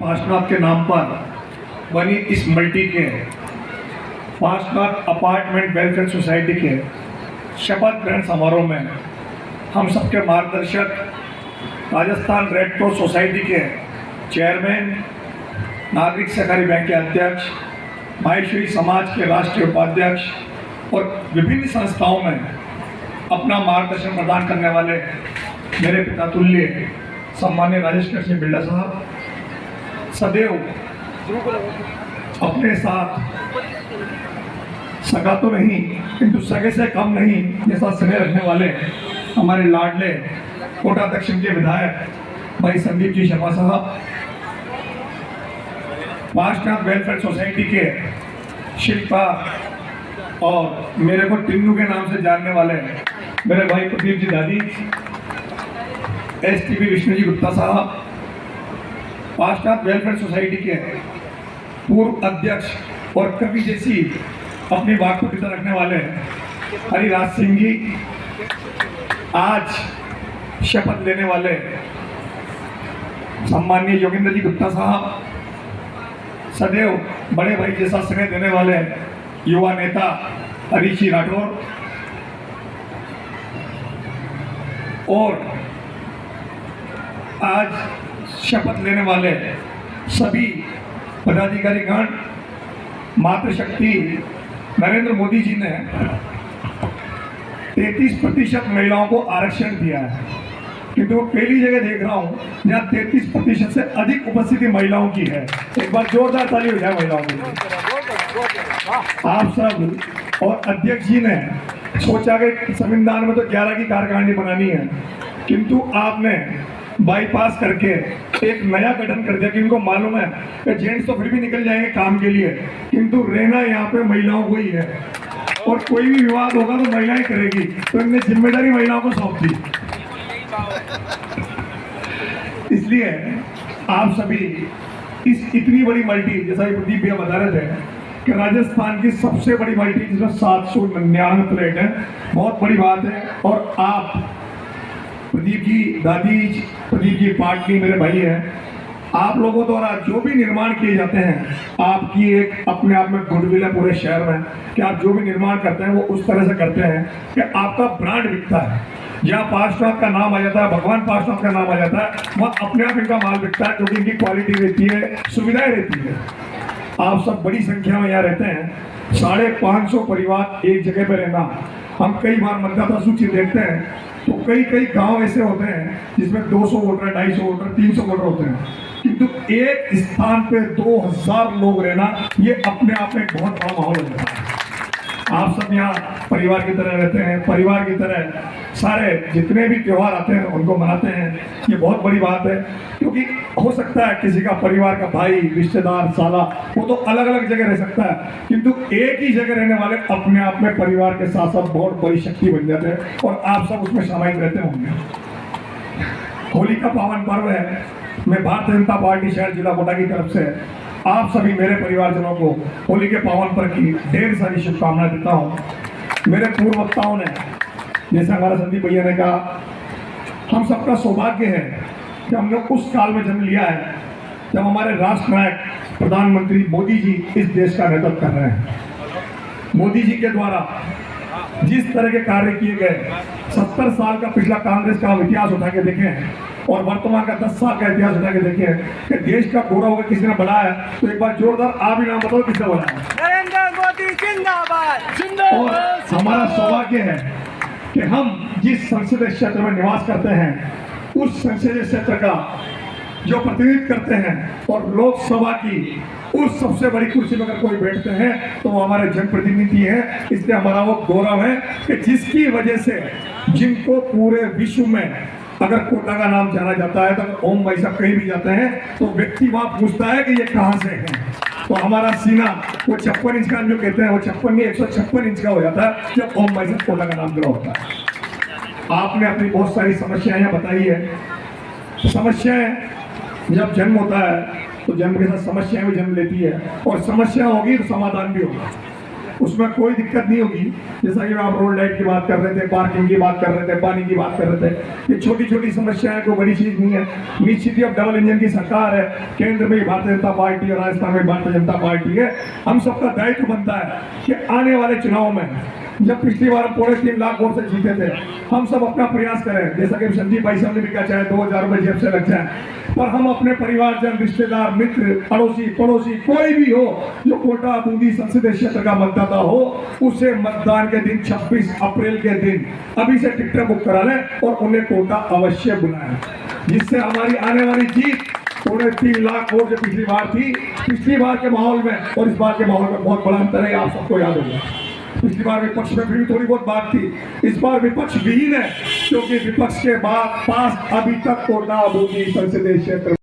पार्श्वनाथ के नाम पर बनी इस मल्टी के पार्श्वनाथ अपार्टमेंट वेलफेयर सोसाइटी के शपथ ग्रहण समारोह में हम सबके मार्गदर्शक राजस्थान रेड क्रॉस सोसाइटी के चेयरमैन, नागरिक सहकारी बैंक के अध्यक्ष, माहेश्वरी समाज के राष्ट्रीय उपाध्यक्ष और विभिन्न संस्थाओं में अपना मार्गदर्शन प्रदान करने वाले मेरे पिता तुल्य सम्मान्य राजेश कृष्ण बिरला साहब सदैव अपने साथ सगा तो नहीं किंतु सगे से कम नहीं जैसा स्नेह रखने वाले हमारे लाडले कोटा दक्षिण के विधायक भाई संदीप जी शर्मा साहब, पार्श्वनाथ वेलफेयर सोसाइटी के शिल्पकार और मेरे को टिन्नू के नाम से जानने वाले मेरे भाई प्रदीप जी दादी, STP विष्णु जी गुप्ता साहब, पार्श्वनाथ वेलफेयर सोसाइटी के पूर्व अध्यक्ष और कवि जैसी अपनी वाक्पटुता रखने वाले हरिराज सिंह जी, आज शपथ लेने वाले सम्माननीय योगेंद्र जी गुप्ता साहब, सदैव बड़े भाई जैसा स्नेह देने वाले युवा नेता हरीश जी राठौर और आज शपथ लेने वाले सभी पदाधिकारीगण, मातृशक्ति नरेंद्र मोदी जी ने 33% महिलाओं को आरक्षण दिया है, किंतु वो पहली जगह देख रहा हूँ जहाँ 33% से अधिक उपस्थिति महिलाओं की है। एक बार जोरदार ताली हो जाए महिलाओं के लिए। आप सब और अध्यक्ष जी ने सोचा कि संविधान में तो 11 की कार्यकारिणी बनानी है, किंतु आपने बाईपास करके एक नया गठन कर दिया कि उनको मालूम है कि जेंट्स तो फिर भी निकल जाएंगे काम के लिए, किंतु रहना यहाँ पे महिलाओं को ही है और कोई भी विवाद होगा तो महिलाएं करेगी, तो इनने जिम्मेदारी महिलाओं को सौंप दी। इसलिए आप सभी इस इतनी बड़ी मल्टी, जैसा कि प्रदीप भैया बता रहे थे कि राजस्थान की सबसे बड़ी मल्टी जिसमें 799 प्लेट है, बहुत बड़ी बात है। और आप प्रदीप जी दादी, प्रदीप जी पाटनी मेरे भाई हैं, आप लोगों द्वारा जो भी निर्माण किए जाते हैं आपकी एक अपने आप में गुडविल है पूरे शहर में कि आप जो भी निर्माण करते हैं वो उस तरह से करते हैं कि आपका ब्रांड बिकता है। जहाँ पार्श्वनाथ का नाम आ जाता है, भगवान पार्श्वनाथ का नाम आ जाता है, वहाँ अपने आप इनका माल बिकता है क्योंकि इनकी क्वालिटी रहती है, सुविधाएं रहती है। आप सब बड़ी संख्या में यहाँ रहते हैं, 550 परिवार एक जगह पे रहना। हम कई बार मतदाता सूची देखते हैं तो कई गांव ऐसे होते हैं जिसमें 200 वोटर, 250 वोटर, 300 वोटर होते हैं, किंतु एक स्थान पे 2000 लोग रहना ये अपने आप में एक बहुत बड़ा माहौल हो जाता है। आप सब यहाँ परिवार की तरह रहते हैं, परिवार की तरह सारे जितने भी त्योहार आते हैं उनको मनाते हैं। ये बहुत बड़ी बात है क्योंकि हो सकता है किसी का परिवार का भाई, रिश्तेदार, साला वो तो अलग अलग जगह रह सकता है, किंतु एक ही जगह रहने वाले अपने आप में परिवार के साथ साथ बहुत बड़ी शक्ति बन जाते हैं और आप सब उसमें शामिल रहते होंगे। होली का पावन पर्व है। मैं भारतीय जनता पार्टी शहर जिला कोटा की तरफ से आप सभी मेरे परिवारजनों को होली के पावन पर्व की ढेर सारी शुभकामनाएं देता हूँ। मेरे पूर्व वक्ताओं ने, जैसे हमारा संदीप भैया ने कहा, हम सबका सौभाग्य है कि हमने उस काल में जन्म लिया है जब हमारे राष्ट्र नायक प्रधानमंत्री मोदी जी इस देश का नेतृत्व कर रहे हैं। मोदी जी के द्वारा जिस तरह के कार्य किए गए, 70 साल का पिछला कांग्रेस का इतिहास उठा के देखें और वर्तमान का 10 साल का इतिहास उठा के देखें कि देश का गौरव होकर किसी ने बढ़ाया है, तो एक बार जोरदार आप ही नाम बताओ किसने बढ़ाया। नरेंद्र मोदी जिंदाबाद जिंदाबाद। और हमारा सौभाग्य है कि हम जिस संसदीय क्षेत्र में निवास करते हैं उस संसदीय क्षेत्र का जो प्रतिनिधित्व करते हैं और लोकसभा की उस सबसे बड़ी कुर्सी में अगर कोई बैठते हैं तो वो हमारे जनप्रतिनिधि हैं। इसलिए हमारा वो गौरव है कि जिसकी वजह से जिनको पूरे विश्व में अगर कोटा का नाम जाना जाता है, तो अगर ओम भाई साहब कहीं भी जाते हैं तो व्यक्ति वहां पूछता है कि ये कहाँ से हैं। तो हमारा सीना वो 56 इंच का जो कहते हैं वो 56 नहीं 156 इंच का हो जाता है जब ओम भाई साहब कोटा का नाम जुड़ा होता है। आपने अपनी बहुत सारी समस्याएं यहाँ बताई है। समस्याएं जब जन्म होता है तो जन्म के साथ समस्याएं भी जन्म लेती है और समस्या होगी तो समाधान भी होगा। उसमें कोई दिक्कत नहीं होगी। जैसा कि आप रोड लाइट की बात कर रहे थे, पार्किंग की बात कर रहे थे, पानी की बात कर रहे थे, ये छोटी छोटी समस्याएं कोई बड़ी चीज नहीं है। निश्चित ही अब डबल इंजन की सरकार है, केंद्र में भारतीय जनता पार्टी और राजस्थान में भारतीय जनता पार्टी है। हम सबका दायित्व बनता है कि आने वाले चुनाव में, जब पिछली बार 3.5 लाख वोट से जीते थे, हम सब अपना प्रयास करें, जैसा कि संदीप भाई साहब ने भी कहा, चाहे 2000 रुपए जेब से लग जाए, पर हम अपने परिवारजन, रिश्तेदार, मित्र, अड़ोसी पड़ोसी कोई भी हो जो कोटा बूंदी संसदीय क्षेत्र का मतदाता हो, उसे मतदान के दिन 26 अप्रैल के दिन अभी से टिकट बुक करा लें और उन्हें कोटा अवश्य बुलाएं, जिससे हमारी आने वाली जीत 3.5 लाख वोट जो पिछली बार थी, पिछली बार के माहौल में और इस बार के माहौल में बहुत बड़ा अंतर है, आप सबको याद होगा। पिछली बार विपक्ष में फिर भी थोड़ी बहुत बात थी, इस बार विपक्ष विहीन है, क्योंकि विपक्ष के पास अभी तक कोटा बूंदी संसदीय क्षेत्र